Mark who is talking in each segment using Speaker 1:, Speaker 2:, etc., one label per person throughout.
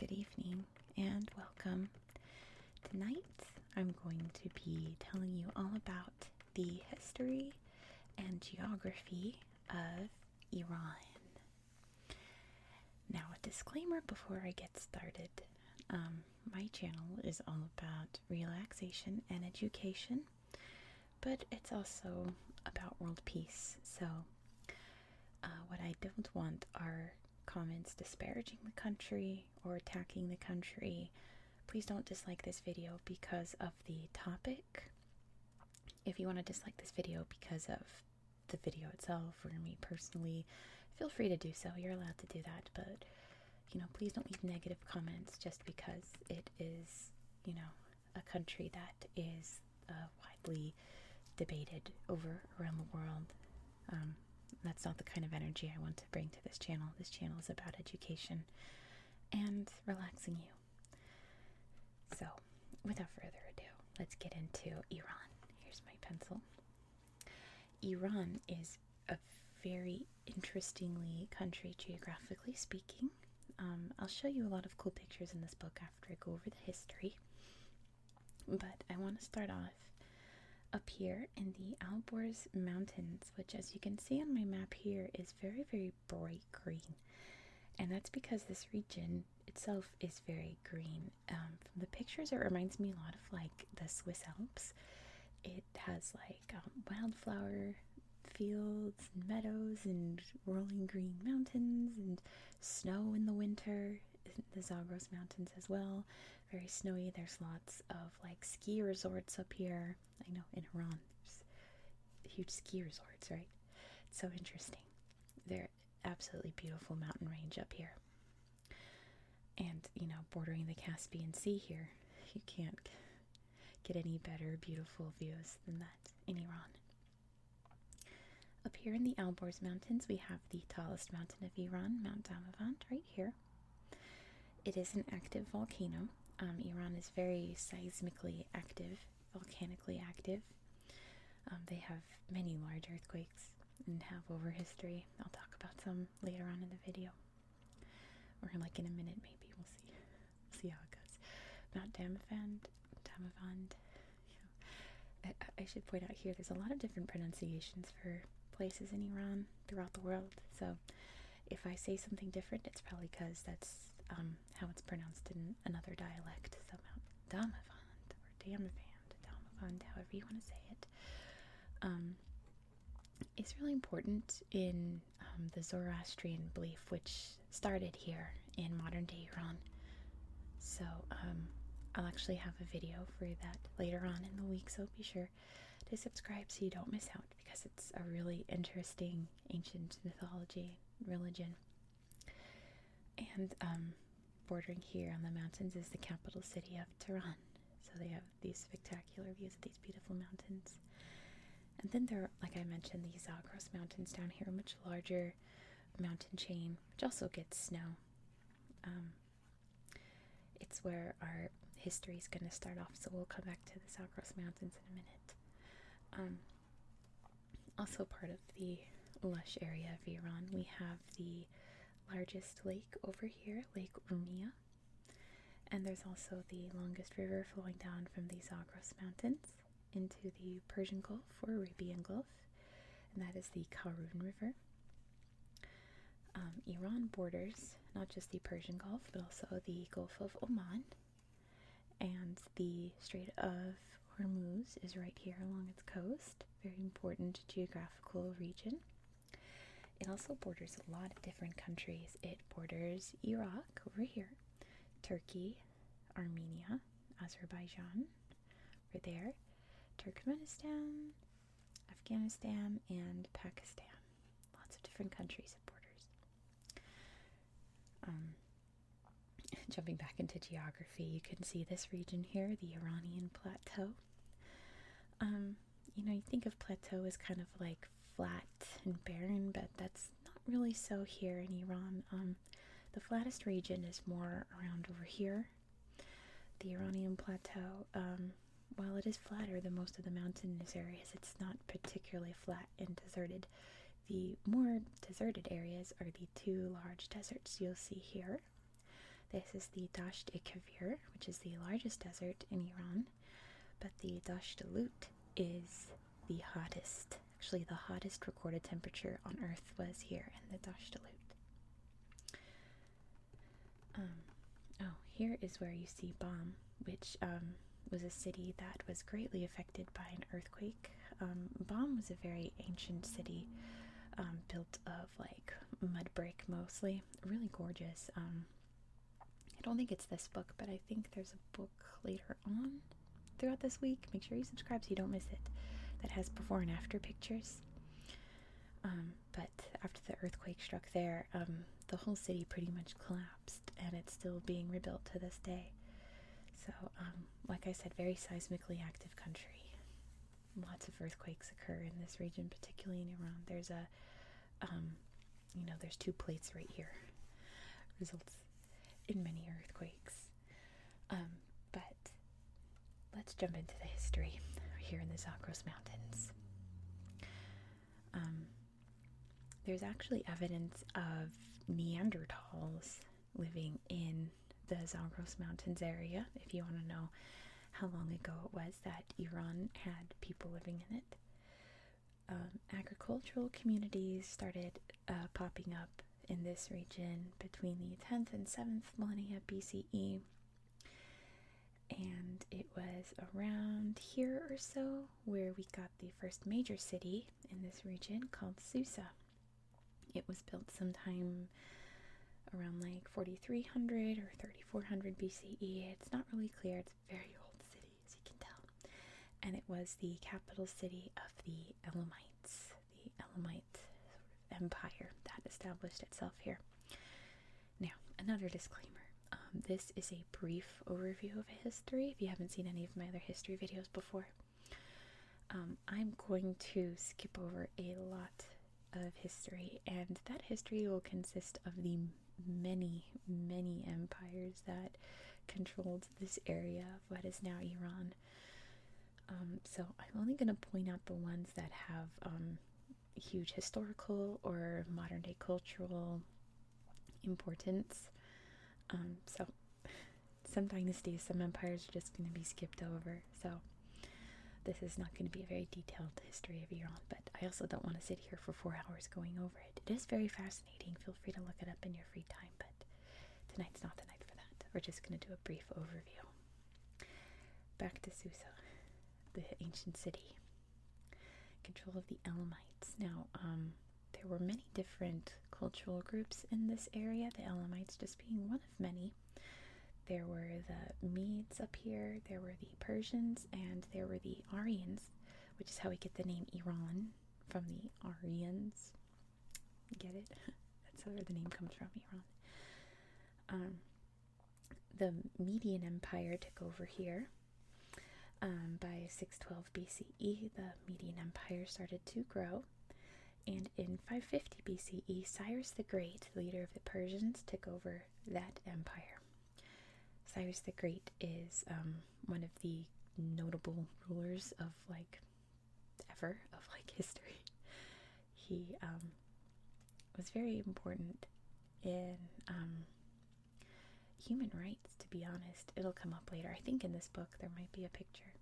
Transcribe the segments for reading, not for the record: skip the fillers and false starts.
Speaker 1: good evening, and welcome. Tonight I'm going to be telling you all about the history and geography of Iran. Now, a disclaimer before I get started. My channel is all about relaxation and education, but it's also about world peace. So, what I don't want are comments disparaging the country or attacking the country. Please don't dislike this video because of the topic. If you want to dislike this video because of the video itself or me personally, feel free to do so. You're allowed to do that, but please don't leave negative comments just because it is, a country that is widely debated around the world. That's not the kind of energy I want to bring to this channel. This channel is about education and relaxing you. So, without further ado, let's get into Iran. Here's my pencil. Iran is a very interestingly country geographically speaking. I'll show you a lot of cool pictures in this book after I go over the history. But I want to start off up here in the Alborz Mountains, which, as you can see on my map here, is very, very bright green. And that's because this region itself is very green. From the pictures, it reminds me a lot of like the Swiss Alps. It has like wildflower fields and meadows and rolling green mountains and snow in the winter. The Zagros Mountains as well, very snowy. There's lots of like ski resorts up here. I know in Iran there's huge ski resorts, right? It's so interesting. They're absolutely beautiful mountain range up here, and bordering the Caspian Sea here. You can't get any better beautiful views than that in Iran. Up here in the Alborz Mountains, we have the tallest mountain of Iran, Mount Damavand, right here. It is an active volcano. Iran is very seismically active, volcanically active. They have many large earthquakes and have over history. I'll talk about some later on in the video. Or like in a minute maybe, we'll see. We'll see how it goes. Mount Damavand. I should point out here, there's a lot of different pronunciations for places in Iran throughout the world. So if I say something different, it's probably because that's how it's pronounced in another dialect. So Mount Damavand or Damavand, however you want to say it, is really important in the Zoroastrian belief, which started here in modern day Iran. So I'll actually have a video for that later on in the week, so be sure to subscribe so you don't miss out, because it's a really interesting ancient mythology religion. And bordering here on the mountains is the capital city of Tehran. So they have these spectacular views of these beautiful mountains. And then there are, like I mentioned, these Zagros Mountains down here, a much larger mountain chain, which also gets snow. It's where our history is going to start off, so we'll come back to the Zagros Mountains in a minute. Also part of the lush area of Iran, we have the largest lake over here, Lake Urmia, and there's also the longest river flowing down from the Zagros Mountains into the Persian Gulf or Arabian Gulf, and that is the Karun River. Iran borders not just the Persian Gulf, but also the Gulf of Oman, and the Strait of Hormuz is right here along its coast. Very important geographical region. It also borders a lot of different countries. It borders Iraq over here, Turkey, Armenia, Azerbaijan over there, Turkmenistan, Afghanistan, and Pakistan. Lots of different countries it borders. Jumping back into geography, you can see this region here, the Iranian Plateau. You think of plateau as kind of like flat and barren, but that's not really so here in Iran. The flattest region is more around over here. The Iranian Plateau, while it is flatter than most of the mountainous areas, it's not particularly flat and deserted. The more deserted areas are the two large deserts you'll see here. This is the Dasht-e-Kavir, which is the largest desert in Iran, but the Dasht-e-Lut is the hottest. Actually, the hottest recorded temperature on Earth was here in the Dasht-e-Lut. Here is where you see Bam, which was a city that was greatly affected by an earthquake. Bam was a very ancient city, built of like mud brick mostly. Really gorgeous. I don't think it's this book, but I think there's a book later on throughout this week. Make sure you subscribe so you don't miss it. That has before and after pictures. But after the earthquake struck there, the whole city pretty much collapsed, and it's still being rebuilt to this day. So, like I said, very seismically active country. Lots of earthquakes occur in this region, particularly in Iran. There's there's 2 plates right here. Results in many earthquakes. But let's jump into the history here in the Zagros Mountains. There's actually evidence of Neanderthals living in the Zagros Mountains area, if you want to know how long ago it was that Iran had people living in it. Agricultural communities started popping up in this region between the 10th and 7th millennia BCE, and it was around here or so where we got the first major city in this region called Susa. It was built sometime around like 4300 or 3400 BCE. It's not really clear. It's a very old city, as you can tell. And it was the capital city of the Elamites, the Elamite sort of empire that established itself here. Now, another disclaimer. This is a brief overview of history. If you haven't seen any of my other history videos before, I'm going to skip over a lot of history, and that history will consist of the many empires that controlled this area of what is now Iran. So I'm only going to point out the ones that have huge historical or modern day cultural importance. So some dynasties, some empires are just going to be skipped over. So this is not going to be a very detailed history of Iran, but I also don't want to sit here for 4 hours going over it. It is very fascinating. Feel free to look it up in your free time, but tonight's not the night for that. We're just going to do a brief overview. Back to Susa, the ancient city. Control of the Elamites. Now, there were many different cultural groups in this area, the Elamites just being one of many. There were the Medes up here, there were the Persians, and there were the Aryans, which is how we get the name Iran, from the Aryans. Get it? That's where the name comes from, Iran. The Median Empire took over here. By 612 BCE, the Median Empire started to grow. And in 550 BCE, Cyrus the Great, the leader of the Persians, took over that empire. Cyrus the Great is one of the notable rulers of history. He was very important in human rights, to be honest. It'll come up later. I think in this book there might be a picture.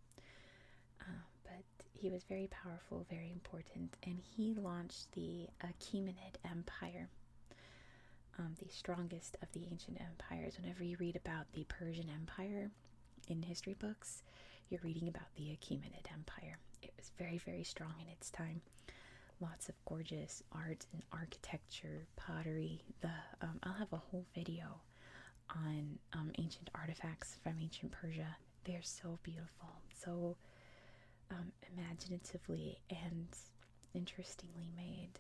Speaker 1: But he was very powerful, very important, and he launched the Achaemenid Empire, the strongest of the ancient empires. Whenever you read about the Persian Empire in history books, you're reading about the Achaemenid Empire. It was very, very strong in its time. Lots of gorgeous art and architecture, pottery. I'll have a whole video on ancient artifacts from ancient Persia. They're so beautiful, so imaginatively and interestingly made.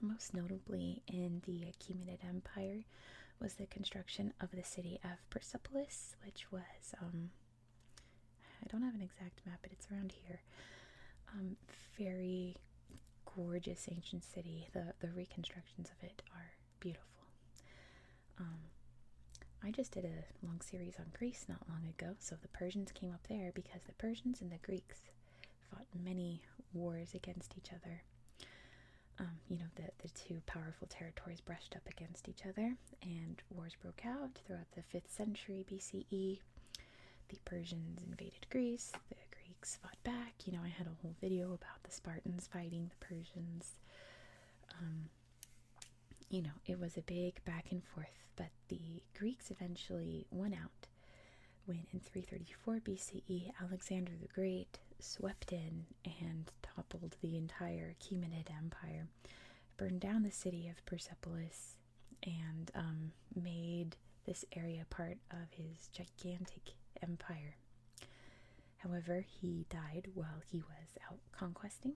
Speaker 1: Most notably in the Achaemenid Empire was the construction of the city of Persepolis, which was, I don't have an exact map, but it's around here. Very gorgeous ancient city. The reconstructions of it are beautiful. I just did a long series on Greece not long ago, so the Persians came up there because the Persians and the Greeks fought many wars against each other. The two powerful territories brushed up against each other, and wars broke out throughout the 5th century BCE. The Persians invaded Greece, the Greeks fought back. I had a whole video about the Spartans fighting the Persians. It was a big back and forth, but the Greeks eventually won out when in 334 BCE Alexander the Great swept in and toppled the entire Achaemenid Empire, burned down the city of Persepolis, and made this area part of his gigantic empire. However, he died while he was out conquesting,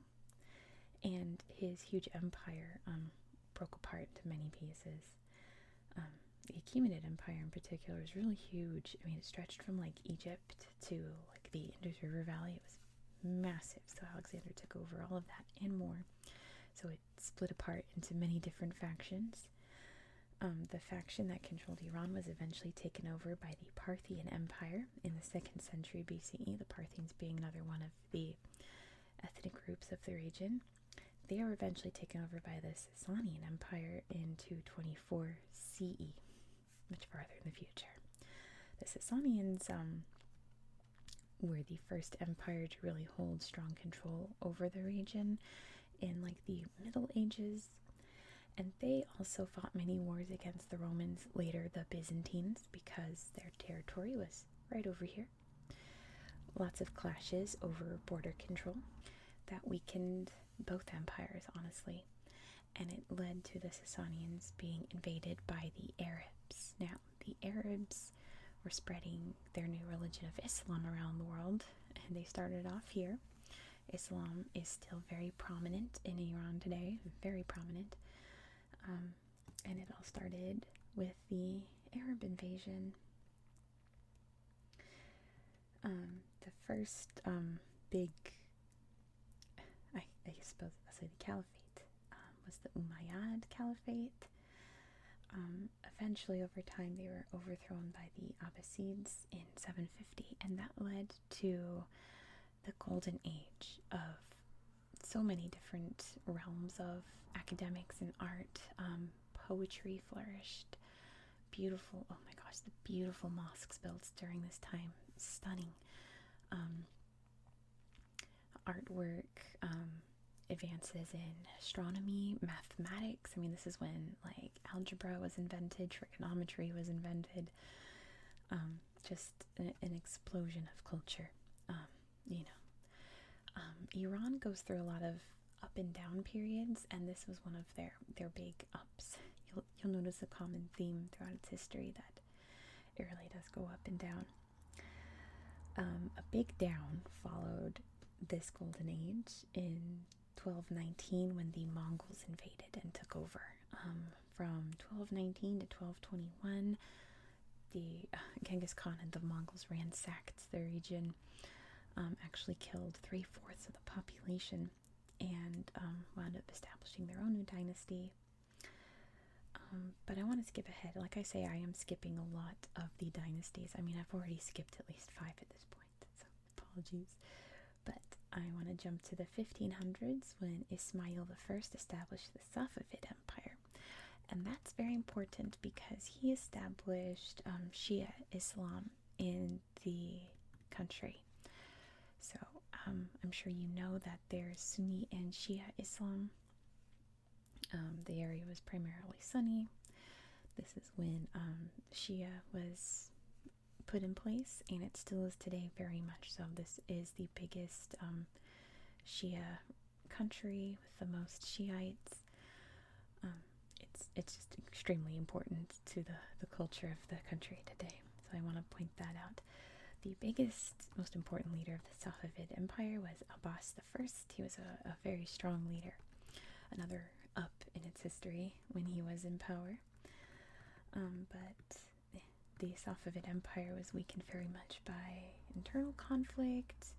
Speaker 1: and his huge empire broke apart into many pieces. The Achaemenid Empire in particular was really huge. I mean, it stretched from like Egypt to like the Indus River Valley. It was massive, so Alexander took over all of that and more. So it split apart into many different factions. The faction that controlled Iran was eventually taken over by the Parthian Empire in the 2nd century BCE, the Parthians being another one of the ethnic groups of the region. They were eventually taken over by the Sasanian Empire in 224 CE, much farther in the future. The Sasanians were the first empire to really hold strong control over the region in like the Middle Ages, and they also fought many wars against the Romans, later the Byzantines, because their territory was right over here. Lots of clashes over border control that weakened both empires, honestly, and it led to the Sasanians being invaded by the Arabs. Now, the Arabs were spreading their new religion of Islam around the world, and they started off here. Islam is still very prominent in Iran today, very prominent, and it all started with the Arab invasion. The first big, I suppose I'll say the caliphate, was the Umayyad Caliphate. Eventually, over time, they were overthrown by the Abbasids in 750, and that led to the golden age of so many different realms of academics and art. Poetry flourished. Beautiful, oh my gosh, the beautiful mosques built during this time, stunning. Artwork, advances in astronomy, mathematics. I mean, this is when like algebra was invented, trigonometry was invented. Just an explosion of culture. Iran goes through a lot of up and down periods, and this was one of their big ups. You'll notice a common theme throughout its history that it really does go up and down. A big down followed this golden age in 1219 when the Mongols invaded and took over. From 1219 to 1221, the Genghis Khan and the Mongols ransacked the region, actually killed 3/4 of the population, and wound up establishing their own new dynasty. But I want to skip ahead. Like I say, I am skipping a lot of the dynasties. I mean, I've already skipped at least 5 at this point, so apologies. But I want to jump to the 1500s when Ismail I established the Safavid Empire. And that's very important because he established Shia Islam in the country. So I'm sure you know that there's Sunni and Shia Islam. The area was primarily Sunni. This is when Shia was put in place, and it still is today very much so. This is the biggest Shia country with the most Shiites. It's just extremely important to the culture of the country today, so I want to point that out. The biggest, most important leader of the Safavid Empire was Abbas I. He was a very strong leader. Another up in its history when he was in power. But the Safavid Empire was weakened very much by internal conflict,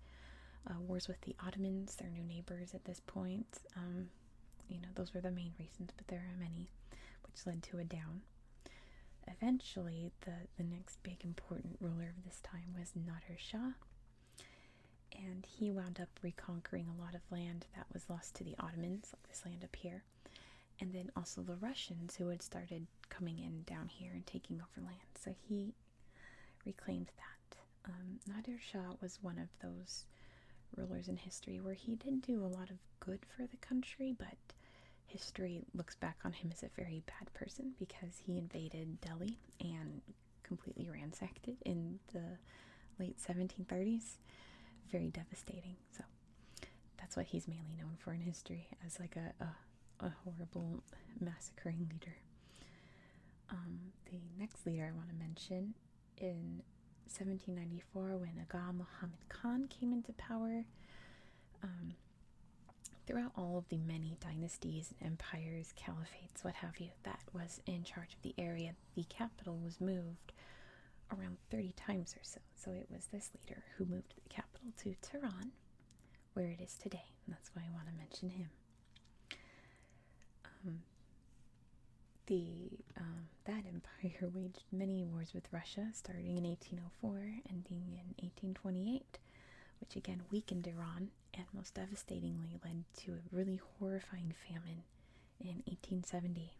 Speaker 1: wars with the Ottomans, their new neighbors at this point. Those were the main reasons, but there are many, which led to a down. Eventually, the next big important ruler of this time was Nader Shah, and he wound up reconquering a lot of land that was lost to the Ottomans, like this land up here. and then also the Russians who had started coming in down here and taking over land. So he reclaimed that. Nadir Shah was one of those rulers in history where he did do a lot of good for the country, but history looks back on him as a very bad person because he invaded Delhi and completely ransacked it in the late 1730s. Very devastating. So that's what he's mainly known for in history, as like a horrible massacring leader. The next leader I want to mention, in 1794, when Aga Muhammad Khan came into power, throughout all of the many dynasties and empires, caliphates, what have you, that was in charge of the area, the capital was moved around 30 times or so. So it was this leader who moved the capital to Tehran, where it is today. And that's why I want to mention him. That empire waged many wars with Russia, starting in 1804, ending in 1828, which again weakened Iran and most devastatingly led to a really horrifying famine in 1870.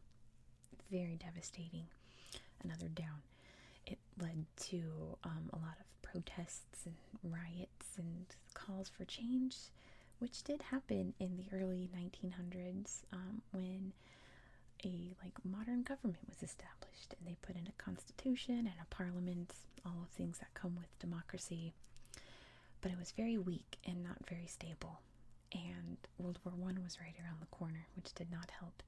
Speaker 1: Very devastating. Another down. It led to a lot of protests and riots and calls for change, which did happen in the early 1900s when a modern government was established, and they put in a constitution and a parliament, all of things that come with democracy. But it was very weak and not very stable, and World War I was right around the corner, which did not help.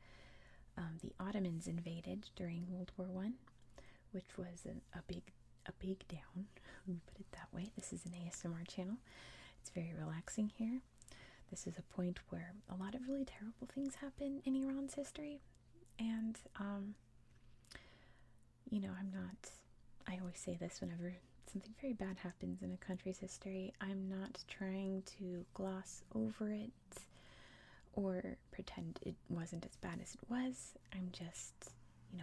Speaker 1: The Ottomans invaded during World War I, which was a big down. Let me put it that way. This is an ASMR channel. It's very relaxing here. This is a point where a lot of really terrible things happen in Iran's history. And, I always say this whenever something very bad happens in a country's history. I'm not trying to gloss over it or pretend it wasn't as bad as it was. I'm just,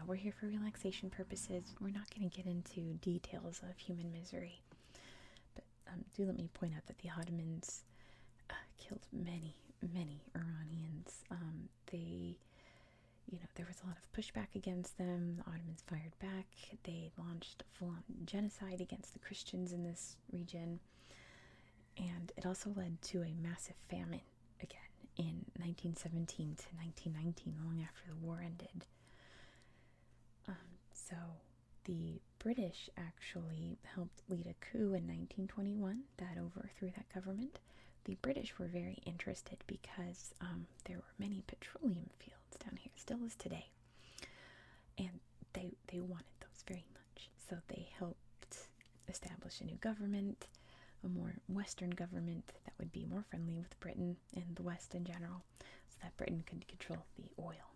Speaker 1: we're here for relaxation purposes. We're not going to get into details of human misery. But do let me point out that the Ottomans killed many, many Iranians. There was a lot of pushback against them. The Ottomans fired back. They launched a full-on genocide against the Christians in this region. And it also led to a massive famine again in 1917 to 1919, long after the war ended. So the British actually helped lead a coup in 1921 that overthrew that government. The British were very interested because there were many petroleum fields down here, still is today, and they wanted those very much. So they helped establish a new government, a more Western government that would be more friendly with Britain and the West in general, so that Britain could control the oil.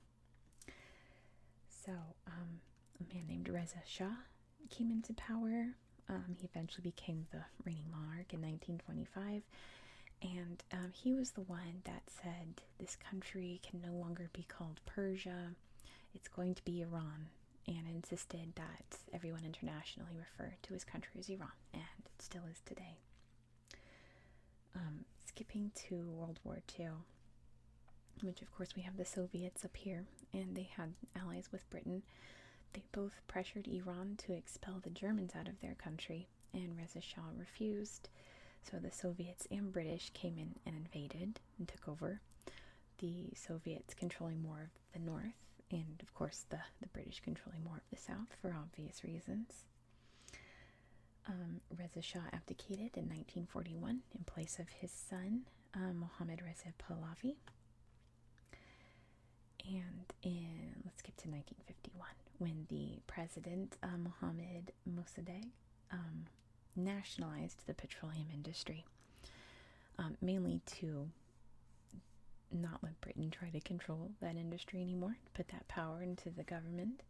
Speaker 1: So a man named Reza Shah came into power. He eventually became the reigning monarch in 1925. And he was the one that said this country can no longer be called Persia, it's going to be Iran, and insisted that everyone internationally refer to his country as Iran, and it still is today. Skipping to World War II, which of course we have the Soviets up here, and they had allies with Britain. They both pressured Iran to expel the Germans out of their country, and Reza Shah refused. So the Soviets and British came in and invaded and took over. The Soviets controlling more of the north, and of course the British controlling more of the south for obvious reasons. Reza Shah abdicated in 1941 in place of his son, Mohammad Reza Pahlavi. And let's skip to 1951, when the president, Mohammad Mossadegh, nationalized the petroleum industry, mainly to not let Britain try to control that industry anymore, put that power into the government.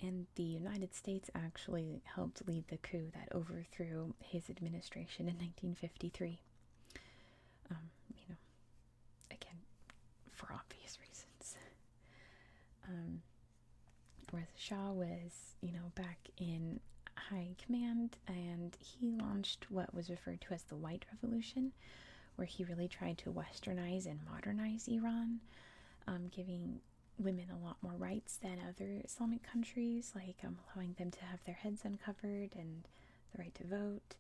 Speaker 1: And the United States actually helped lead the coup that overthrew his administration in 1953. Again, for obvious reasons. Reza Shah was, back in high command, and he launched what was referred to as the White Revolution, where he really tried to westernize and modernize Iran. giving women a lot more rights than other Islamic countries, like allowing them to have their heads uncovered and the right to vote.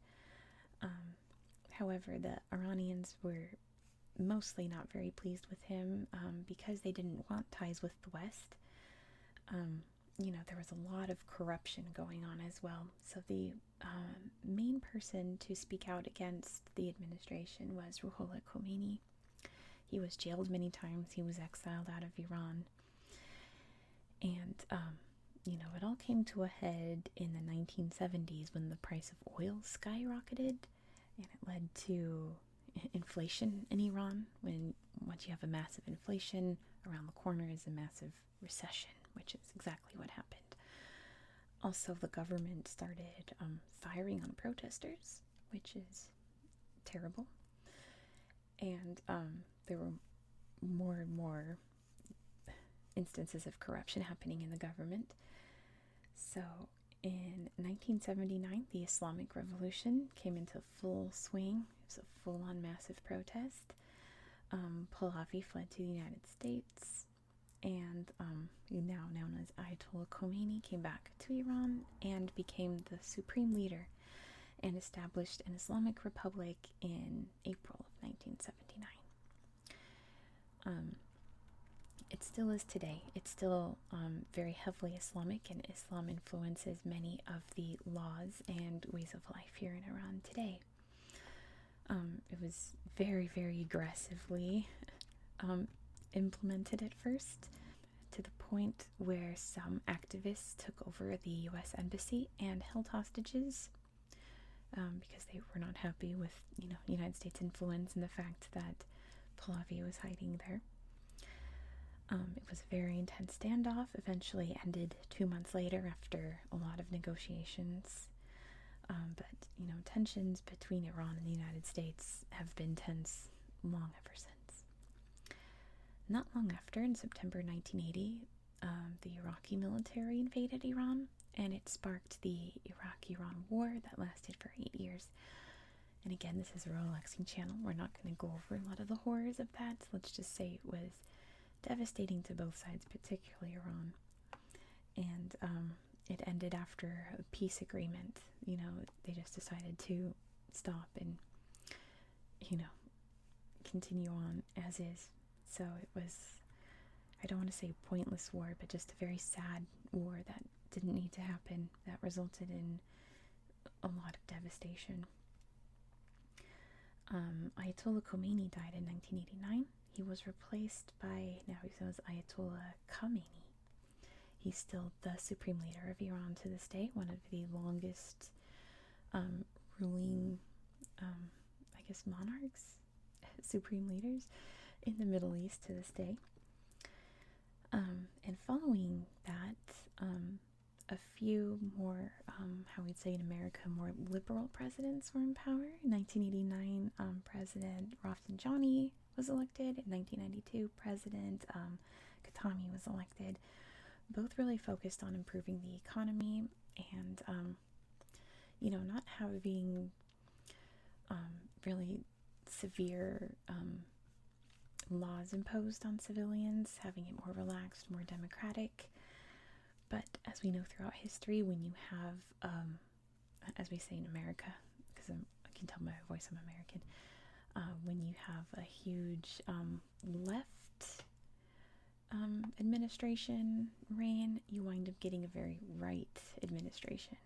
Speaker 1: However, the Iranians were mostly not very pleased with him because they didn't want ties with the West. There was a lot of corruption going on as well. So the main person to speak out against the administration was Ruhollah Khomeini. He was jailed many times. He was exiled out of Iran. And, it all came to a head in the 1970s when the price of oil skyrocketed, and it led to inflation in Iran. Once you have a massive inflation, around the corner is a massive recession, which is exactly what happened. Also, the government started firing on protesters, which is terrible. And there were more and more instances of corruption happening in the government. So in 1979, the Islamic Revolution came into full swing. It was a full-on massive protest. Pahlavi fled to the United States, and now known as Ayatollah Khomeini came back to Iran and became the supreme leader and established an Islamic Republic in April of 1979. It still is today. It's still very heavily Islamic, and Islam influences many of the laws and ways of life here in Iran today. It was very, very aggressively implemented at first, to the point where some activists took over the U.S. Embassy and held hostages because they were not happy with, United States influence and the fact that Pahlavi was hiding there. It was a very intense standoff, eventually ended 2 months later after a lot of negotiations. But, tensions between Iran and the United States have been tense long ever since. Not long after, in September 1980, the Iraqi military invaded Iran, and it sparked the Iraq-Iran War that lasted for 8 years. And again, this is a relaxing channel. We're not going to go over a lot of the horrors of that. Let's just say it was devastating to both sides, particularly Iran. And it ended after a peace agreement. They just decided to stop and, continue on as is. So it was, I don't want to say a pointless war, but just a very sad war that didn't need to happen, that resulted in a lot of devastation. Ayatollah Khomeini died in 1989. He was replaced by, now he's known as Ayatollah Khamenei. He's still the supreme leader of Iran to this day, one of the longest ruling, monarchs, supreme leaders in the Middle East to this day. And following that, a few more, how we'd say in America, more liberal presidents were in power. In 1989, President Rafsanjani was elected. In 1992, President Khatami was elected. Both really focused on improving the economy and, not having really severe laws imposed on civilians, having it more relaxed, more democratic. But as we know throughout history, when you have, as we say in America, because I can tell by my voice I'm American, when you have a huge left administration reign, you wind up getting a very right administration,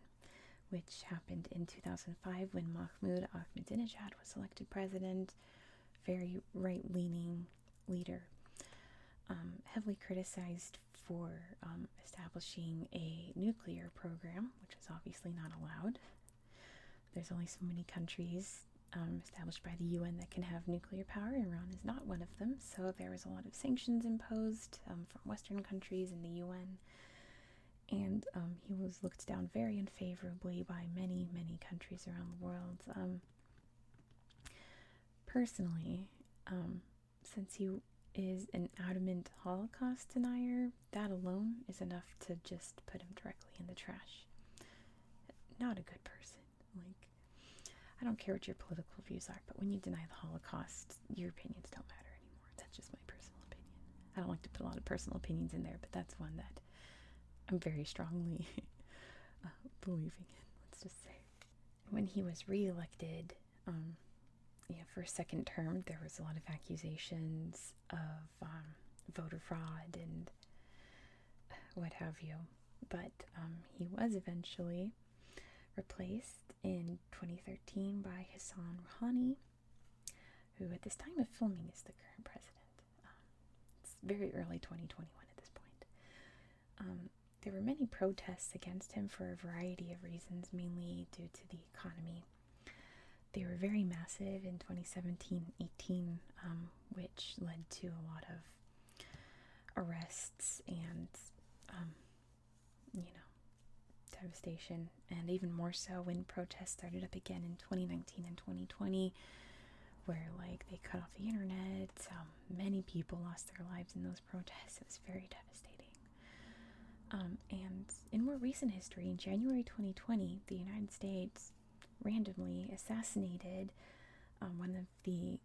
Speaker 1: which happened in 2005 when Mahmoud Ahmadinejad was elected president. Very right-leaning leader, heavily criticized for establishing a nuclear program, which is obviously not allowed. There's only so many countries established by the UN that can have nuclear power. Iran is not one of them, so there was a lot of sanctions imposed from Western countries and the UN, and he was looked down very unfavorably by many, many countries around the world. Personally, since he is an adamant Holocaust denier, that alone is enough to just put him directly in the trash. Not a good person. I don't care what your political views are, but when you deny the Holocaust, your opinions don't matter anymore. That's just my personal opinion. I don't like to put a lot of personal opinions in there, but that's one that I'm very strongly believing in, let's just say. When he was re-elected, for a second term, there was a lot of accusations of voter fraud and what have you. But he was eventually replaced in 2013 by Hassan Rouhani, who at this time of filming is the current president. It's very early 2021 at this point. There were many protests against him for a variety of reasons, mainly due to the economy. They were very massive in 2017-18, which led to a lot of arrests and, devastation. And even more so when protests started up again in 2019 and 2020, where, they cut off the internet. Many people lost their lives in those protests. It was very devastating. And in more recent history, in January 2020, the United States randomly assassinated one of the,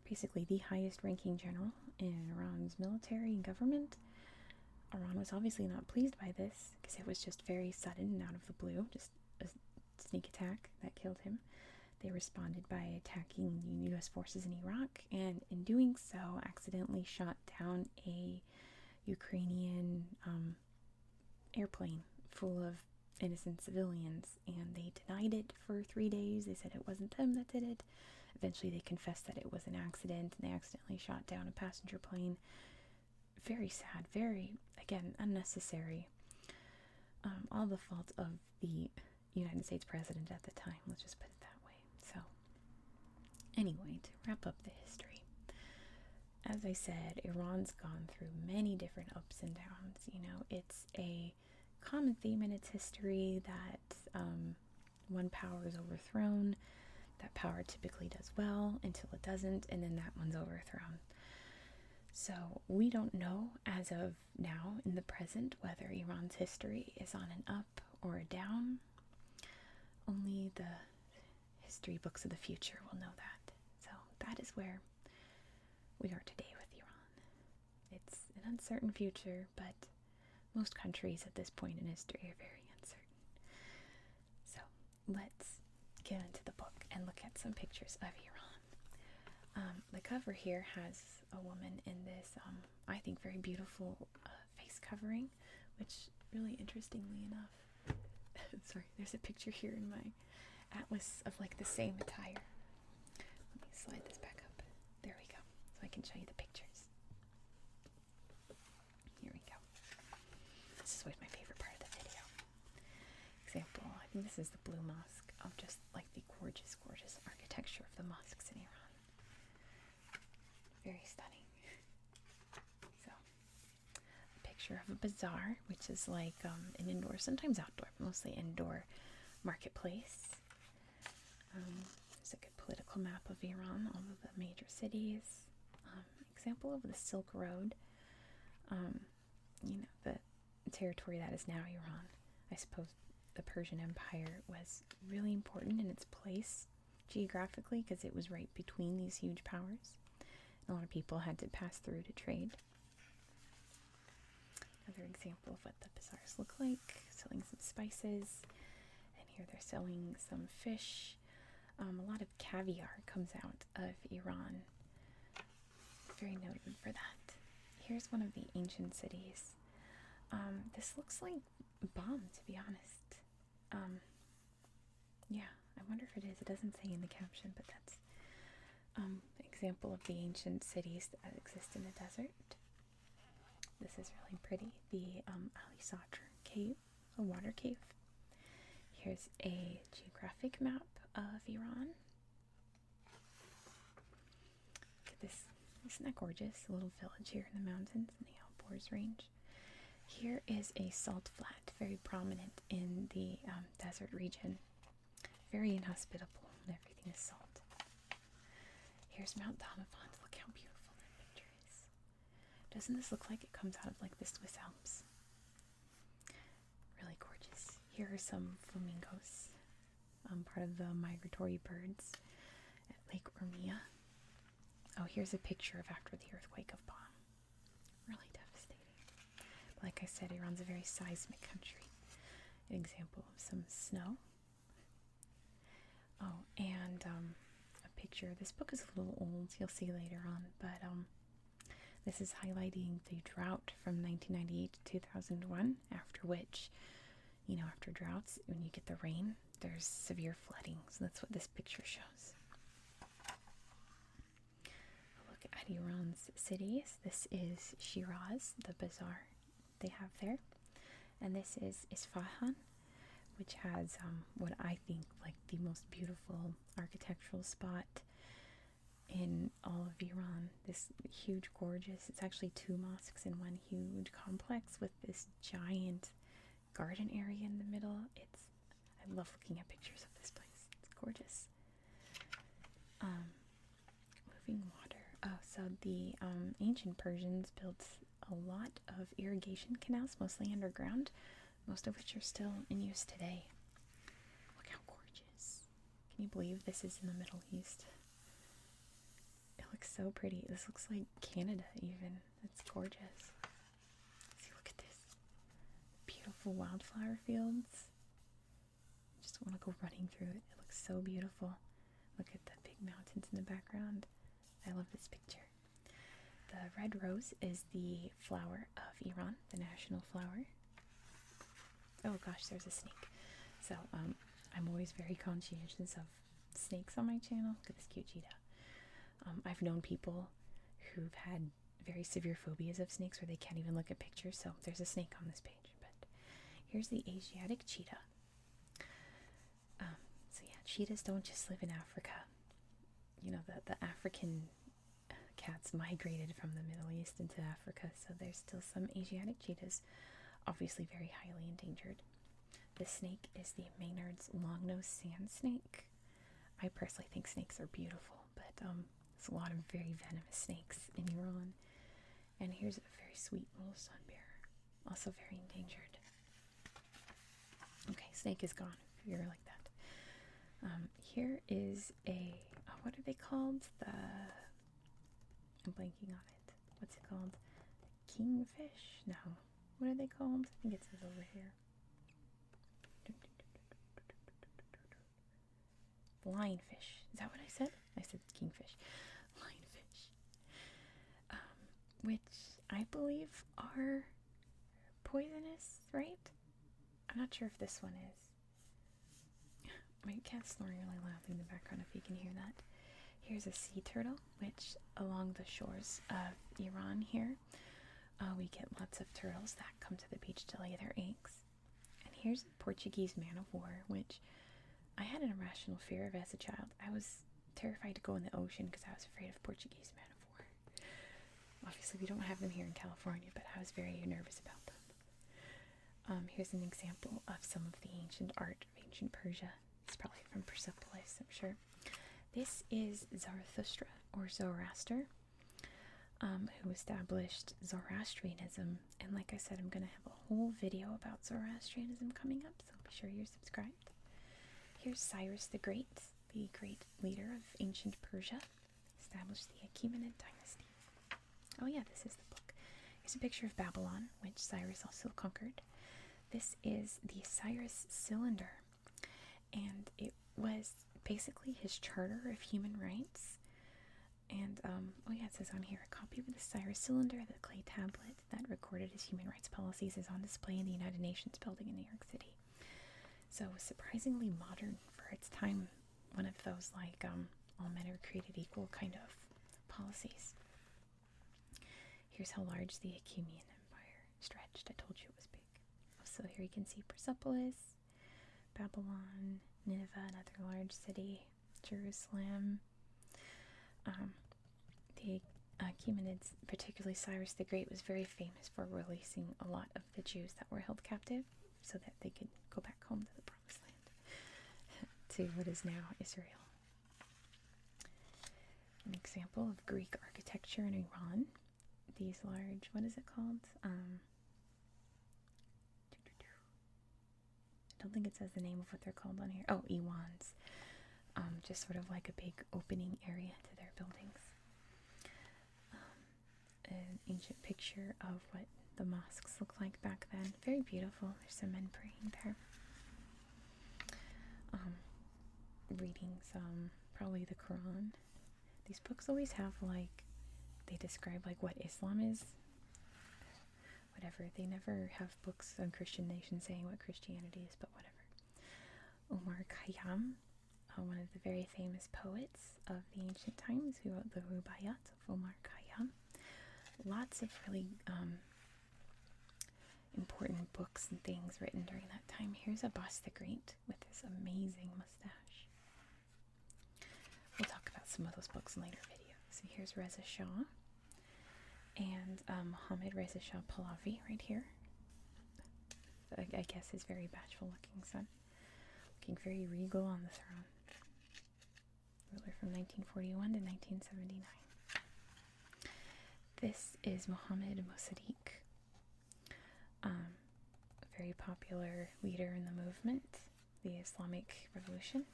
Speaker 1: basically the highest ranking general in Iran's military and government. Iran was obviously not pleased by this because it was just very sudden and out of the blue, just a sneak attack that killed him. They responded by attacking U.S. forces in Iraq, and in doing so, accidentally shot down a Ukrainian airplane full of innocent civilians, and they denied it for 3 days. They said it wasn't them that did it. Eventually they confessed that it was an accident, and they accidentally shot down a passenger plane. Very sad, very, again, unnecessary. All the fault of the United States president at the time, let's just put it that way. So, anyway, to wrap up the history, as I said, Iran's gone through many different ups and downs. It's a common theme in its history that one power is overthrown. That power typically does well until it doesn't, and then that one's overthrown. So we don't know as of now in the present whether Iran's history is on an up or a down. Only the history books of the future will know that. So that is where we are today with Iran. It's an uncertain future, but most countries at this point in history are very uncertain. So let's get into the book and look at some pictures of Iran. The cover here has a woman in this, I think, very beautiful face covering, which really interestingly enough, sorry, there's a picture here in my atlas of the same attire. Let me slide this back up. There we go, so I can show you the pictures. Here we go. This is always my favorite part of the video. Example, I think this is the Blue Mosque, of just the gorgeous, gorgeous architecture of the mosques in Iran. Very stunning. So, a picture of a bazaar, which is an indoor, sometimes outdoor, but mostly indoor marketplace. There's a good political map of Iran, all of the major cities. Example of the Silk Road. The territory that is now Iran. I suppose the Persian Empire was really important in its place geographically because it was right between these huge powers. A lot of people had to pass through to trade. Another example of what the bazaars look like, selling some spices. And here they're selling some fish. A lot of caviar comes out of Iran. Very noted for that. Here's one of the ancient cities. This looks like Bam, to be honest. Yeah, I wonder if it is. It doesn't say in the caption, but that's example of the ancient cities that exist in the desert. This is really pretty. The Ali Sadr cave, a water cave. Here's a geographic map of Iran. Look at this. Isn't that gorgeous? A little village here in the mountains in the Alborz range. Here is a salt flat, very prominent in the desert region. Very inhospitable, and everything is salt. Here's Mount Damavand. Look how beautiful that picture is. Doesn't this look like it comes out of the Swiss Alps? Really gorgeous. Here are some flamingos, part of the migratory birds at Lake Urmia. Oh, here's a picture of after the earthquake of Bam. Really Like I said, Iran's a very seismic country. An example of some snow. Oh, and a picture. This book is a little old, you'll see later on, but this is highlighting the drought from 1998 to 2001, after which, after droughts, when you get the rain, there's severe flooding. So that's what this picture shows. Look at Iran's cities. This is Shiraz, the bazaar they have there. And this is Isfahan, which has what I think like the most beautiful architectural spot in all of Iran. This huge, gorgeous, it's actually 2 mosques in one huge complex with this giant garden area in the middle. I love looking at pictures of this place. It's gorgeous. Moving water. Oh, so the ancient Persians built a lot of irrigation canals, mostly underground, most of which are still in use today. Look how gorgeous. Can you believe this is in the Middle East? It looks so pretty. This looks like Canada even. It's gorgeous. See, look at this. Beautiful wildflower fields. I just want to go running through it. It looks so beautiful. Look at the big mountains in the background. I love this picture. The red rose is the flower of Iran, the national flower. Oh gosh, there's a snake. So I'm always very conscientious of snakes on my channel. Look at this cute cheetah. I've known people who've had very severe phobias of snakes where they can't even look at pictures, so there's a snake on this page. But here's the Asiatic cheetah. So yeah, cheetahs don't just live in Africa. The African cats migrated from the Middle East into Africa, so there's still some Asiatic cheetahs, obviously very highly endangered. This snake is the Maynard's long-nosed sand snake. I personally think snakes are beautiful, but there's a lot of very venomous snakes in Iran. And here's a very sweet little sun bear, also very endangered. Okay, snake is gone, if you're like that. Here is what are they called? I'm blanking on it. What's it called? Kingfish? No. What are they called? I think it says over here. Lionfish. Is that what I said? I said kingfish. Lionfish. Which I believe are poisonous, right? I'm not sure if this one is. My cat's snoring really loudly in the background, if you can hear that. Here's a sea turtle, which along the shores of Iran here, we get lots of turtles that come to the beach to lay their eggs. And here's a Portuguese man-of-war, which I had an irrational fear of as a child. I was terrified to go in the ocean because I was afraid of Portuguese man-of-war. Obviously, we don't have them here in California, but I was very nervous about them. Here's an example of some of the ancient art of ancient Persia. It's probably from Persepolis, I'm sure. This is Zarathustra, or Zoroaster, who established Zoroastrianism. And like I said, I'm going to have a whole video about Zoroastrianism coming up, so be sure you're subscribed. Here's Cyrus the Great great leader of ancient Persia, established the Achaemenid dynasty. Oh yeah, this is the book. Here's a picture of Babylon, which Cyrus also conquered. This is the Cyrus Cylinder, and it was basically his charter of human rights. And oh yeah, it says on here, a copy of the Cyrus Cylinder, the clay tablet that recorded his human rights policies, is on display in the United Nations building in New York City. So it was surprisingly modern for its time, one of those like all men are created equal kind of policies. Here's how large the Achaemenid Empire stretched. I told you it was big. So here you can see Persepolis, Babylon, Nineveh, another large city, Jerusalem. The Achaemenids, particularly Cyrus the Great, was very famous for releasing a lot of the Jews that were held captive so that they could go back home to the Promised Land, to what is now Israel. An example of Greek architecture in Iran. These large, what is it called? I don't think it says the name of what they're called on here. Oh, Iwans. Just sort of like a big opening area to their buildings. An ancient picture of what the mosques looked like back then. Very beautiful. There's some men praying there. Reading some, probably the Quran. These books always have like, they describe like what Islam is. Whatever. They never have books on Christian nations saying what Christianity is, but whatever. Omar Khayyam, one of the very famous poets of the ancient times, who wrote the Rubaiyat of Omar Khayyam. Lots of really important books and things written during that time. Here's Abbas the Great with this amazing mustache. We'll talk about some of those books in later videos. So here's Reza Shah and Mohammad Reza Shah Pahlavi right here. I guess his very bashful looking son. Looking very regal on the throne. Ruler from 1941 to 1979. This is Mohammad Mossadegh, a very popular leader in the movement, the Islamic Revolution.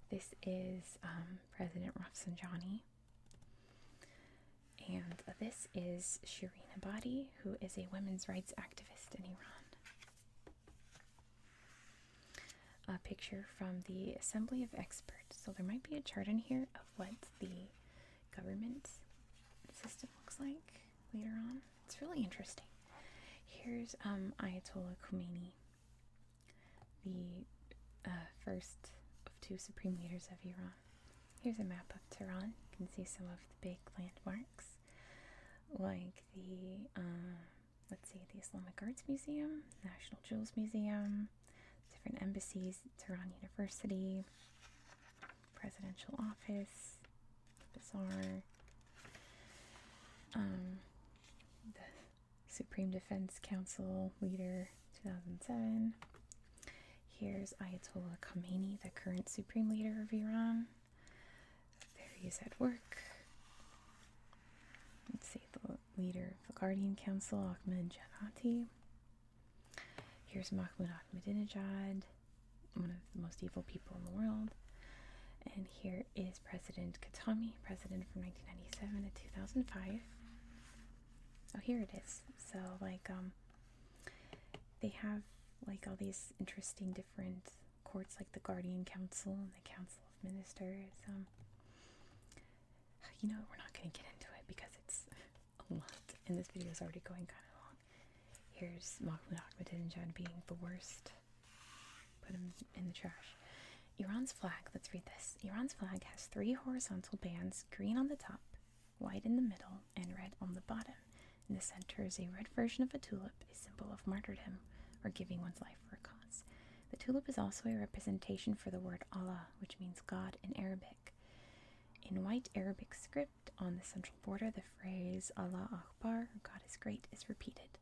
Speaker 1: This is President Rafsanjani. And this is Shireen Ebadi, who is a women's rights activist in Iran. A picture from the Assembly of Experts. So there might be a chart in here of what the government system looks like later on. It's really interesting. Here's Ayatollah Khomeini, the first of two supreme leaders of Iran. Here's a map of Tehran. You can see some of the big landmarks, like the, let's see, the Islamic Arts Museum, National Jewels Museum, different embassies, Tehran University, presidential office, Bazaar, the Supreme Defense Council leader, 2007. Here's Ayatollah Khomeini, the current supreme leader of Iran. There he is at work. Let's see, the leader of the Guardian Council, Ahmed Janati. Here's Mahmoud Ahmadinejad, one of the most evil people in the world. And here is President Khatami, president from 1997 to 2005. Oh, here it is. So, like, they have, like, all these interesting different courts, like the Guardian Council and the Council of Ministers. You know, we're not going to get into it because it's a lot, and this video is already going kind of long. Here's Mahmoud Ahmadinejad being the worst. Put him in the trash. Iran's flag, let's read this. Iran's flag has 3 horizontal bands, green on the top, white in the middle, and red on the bottom. In the center is a red version of a tulip, a symbol of martyrdom, or giving one's life for a cause. The tulip is also a representation for the word Allah, which means God in Arabic. In white Arabic script, on the central border, the phrase Allah Akbar, God is great, is repeated.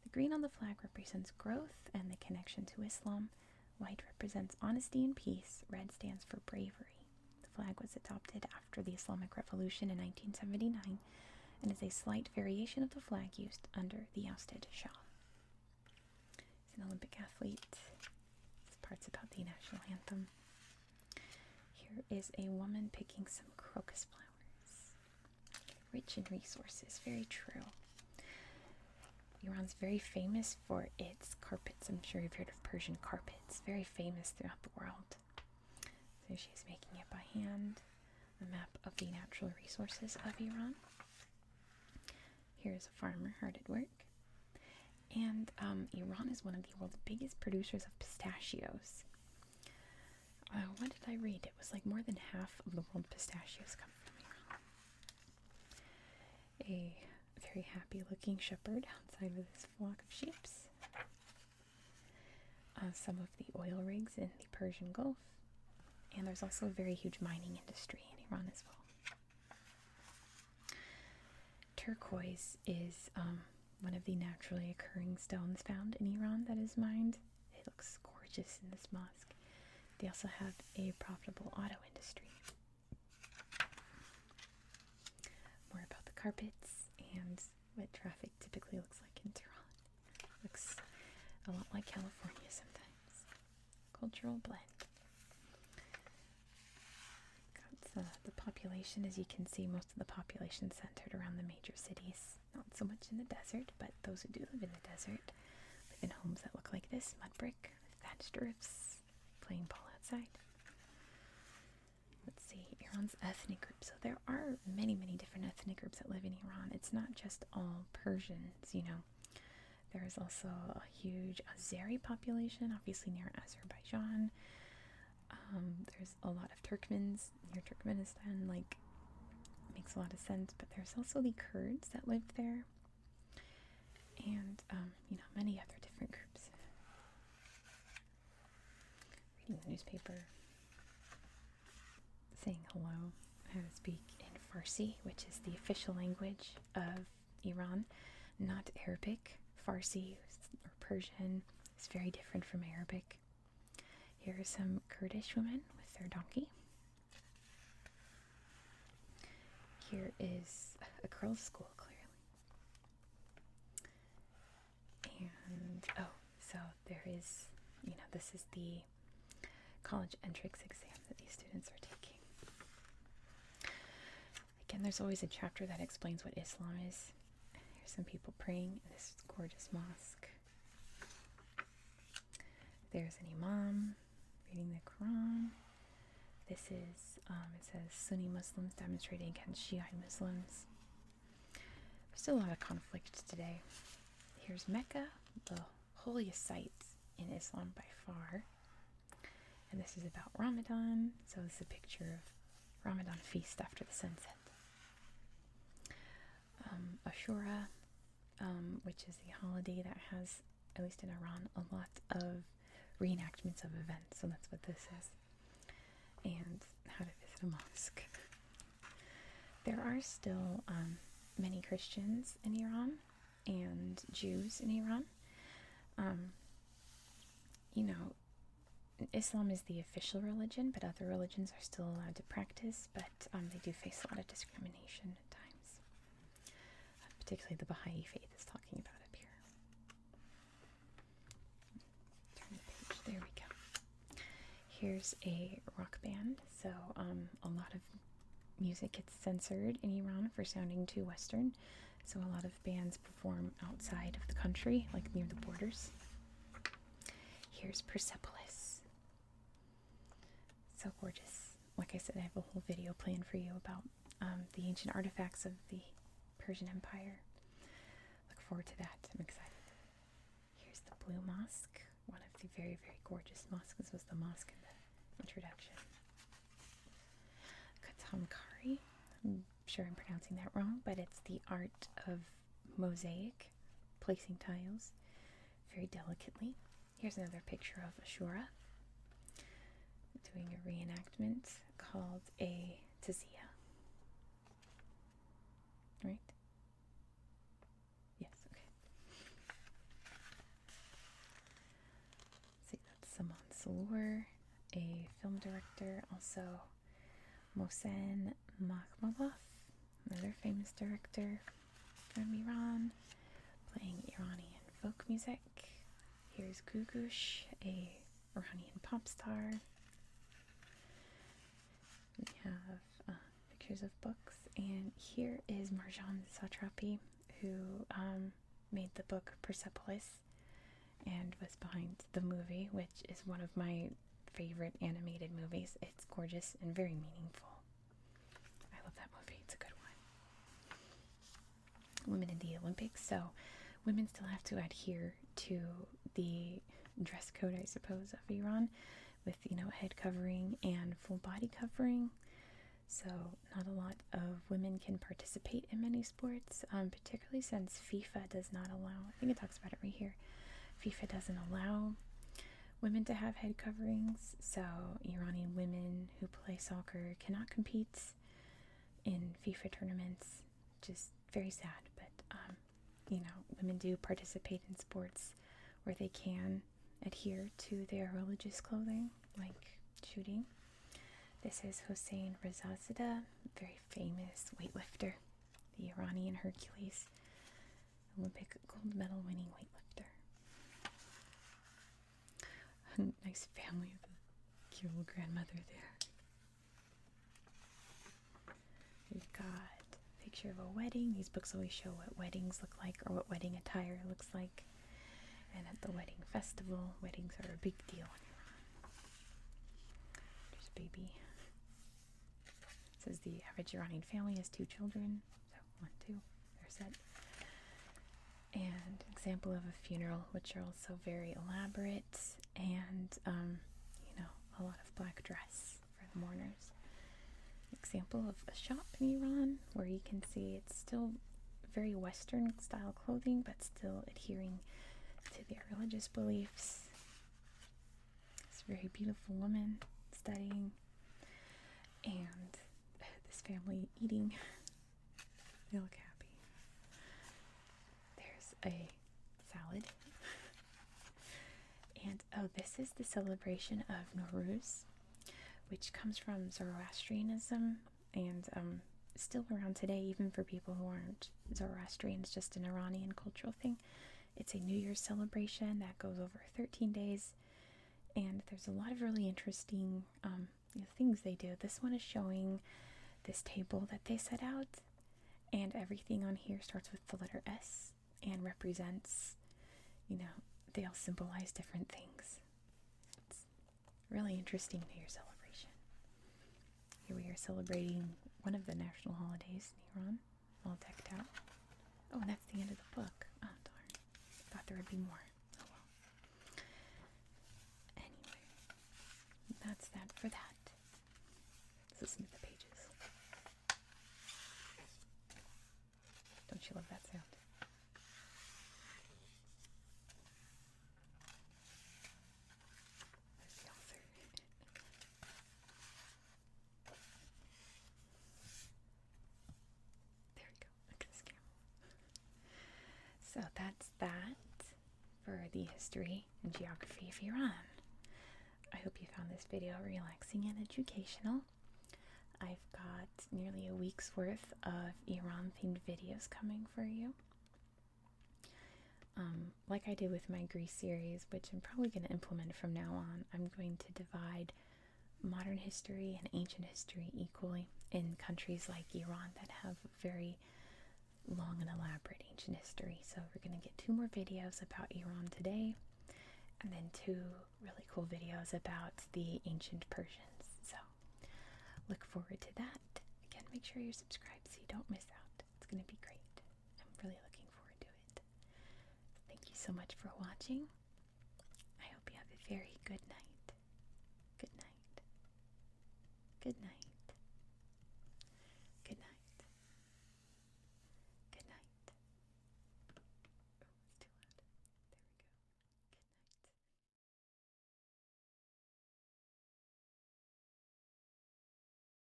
Speaker 1: The green on the flag represents growth and the connection to Islam. White represents honesty and peace. Red stands for bravery. The flag was adopted after the Islamic Revolution in 1979 and is a slight variation of the flag used under the ousted Shah. He's an Olympic athlete. This part's about the national anthem. Here is a woman picking some crocus flowers. Rich in resources, very true. Iran's very famous for its carpets. I'm sure you've heard of Persian carpets. Very famous throughout the world. So she's making it by hand. A map of the natural resources of Iran. Here's a farmer hard at work. And Iran is one of the world's biggest producers of pistachios. What did I read? It was like more than half of the world's pistachios come from Iran. A very happy looking shepherd outside with his flock of sheep. Some of the oil rigs in the Persian Gulf. And there's also a very huge mining industry in Iran as well. Turquoise is one of the naturally occurring stones found in Iran that is mined. It looks gorgeous in this mosque. They also have a profitable auto industry. More about the carpets and what traffic typically looks like in Tehran. Looks a lot like California sometimes. Cultural blend. Got the population, as you can see, most of the population centered around the major cities. Not so much in the desert, but those who do live in the desert live in homes that look like this, mud brick, thatched roofs, playing ball outside. Let's see, Iran's ethnic group. So there are many, many different ethnic groups that live in Iran. It's not just all Persians, you know. There is also a huge Azeri population, obviously near Azerbaijan. There's a lot of Turkmens near Turkmenistan, like, makes a lot of sense. But there's also the Kurds that live there, and you know, many other different groups. Reading the newspaper, saying hello, how to speak in Farsi, which is the official language of Iran, not Arabic. Farsi or Persian is very different from Arabic. Here are some Kurdish women with their donkey. Here is a girls' school, clearly. And, oh, so there is, you know, this is the college entrance exam that these students are taking. Again, there's always a chapter that explains what Islam is. Here's some people praying in this gorgeous mosque. There's an imam reading the Quran. This is, it says Sunni Muslims demonstrating against Shiite Muslims. There's still a lot of conflict today. Here's Mecca, the holiest site in Islam by far. And this is about Ramadan. So this is a picture of Ramadan feast after the sunset. Ashura, which is the holiday that has, at least in Iran, a lot of reenactments of events. So that's what this is. And how to visit a mosque. There are still many Christians in Iran and Jews in Iran. You know, Islam is the official religion, but other religions are still allowed to practice, but they do face a lot of discrimination at times. Particularly the Baha'i faith is talking about up here. Turn the page, there we go. Here's a rock band. So a lot of music gets censored in Iran for sounding too Western. So a lot of bands perform outside of the country, like near the borders. Here's Persepolis. So gorgeous. Like I said, I have a whole video planned for you about the ancient artifacts of the Persian Empire. Look forward to that. I'm excited. Here's the Blue Mosque. One of the very, very gorgeous mosques. This was the mosque in the introduction. Katamkari. I'm sure I'm pronouncing that wrong, but it's the art of mosaic, placing tiles very delicately. Here's another picture of Ashura doing a reenactment called a taziyah. Right? Yes, okay. See, that's Saman Salour, a film director. Also, Mohsen Makhmalbaf, another famous director from Iran, playing Iranian folk music. Here's Gugush, a Iranian pop star. We have pictures of books, and here is Marjan Satrapi, who made the book Persepolis and was behind the movie, which is one of my favorite animated movies. It's gorgeous and very meaningful. I love that movie. It's a good one. Women in the Olympics. So women still have to adhere to the dress code, I suppose, of Iran, with, you know, head covering and full body covering. So not a lot of women can participate in many sports, particularly since FIFA does not allow, I think it talks about it right here, FIFA doesn't allow women to have head coverings, so Iranian women who play soccer cannot compete in FIFA tournaments. Just very sad, but you know, women do participate in sports where they can adhere to their religious clothing, like shooting. This is Hossein Rezazadeh, very famous weightlifter, the Iranian Hercules, Olympic gold medal winning weightlifter. A nice family of a cute little grandmother there. picture of a wedding. These books always show what weddings look like or what wedding attire looks like. And at the wedding festival, weddings are a big deal in Iran. There's a baby. It says the average Iranian family has 2 children. So 1, 2, they're set. And example of a funeral, which are also very elaborate, and a lot of black dress for the mourners. Example of a shop in Iran where you can see it's still very Western style clothing, but still adhering to their religious beliefs. This very beautiful woman studying, and this family eating. They look happy. There's a salad. And this is the celebration of Nowruz, which comes from Zoroastrianism, and still around today, even for people who aren't Zoroastrian. It's just an Iranian cultural thing. It's a New Year's celebration that goes over 13 days, and there's a lot of really interesting things they do. This one is showing this table that they set out, and everything on here starts with the letter S and represents, they all symbolize different things. It's really interesting New Year's celebration. Here we are celebrating one of the national holidays in Iran, all decked out. Oh, and that's the end of the book. Oh, darn. Thought there would be more. Oh, well. Anyway, that's that for that. Let's listen to the pages. Don't you love that sound? There's the author. There we go. Look at this camera. So that's that for the history and geography of Iran. I hope you found this video relaxing and educational. I've got nearly a week's worth of Iran-themed videos coming for you. Like I did with my Greece series, which I'm probably going to implement from now on, I'm going to divide modern history and ancient history equally in countries like Iran that have very long and elaborate ancient history. So we're going to get 2 more videos about Iran today, and then 2 really cool videos about the ancient Persians. So look forward to that. Again, make sure you're subscribed so you don't miss out. It's going to be great. I'm really looking forward to it. Thank you so much for watching. I hope you have a very good night.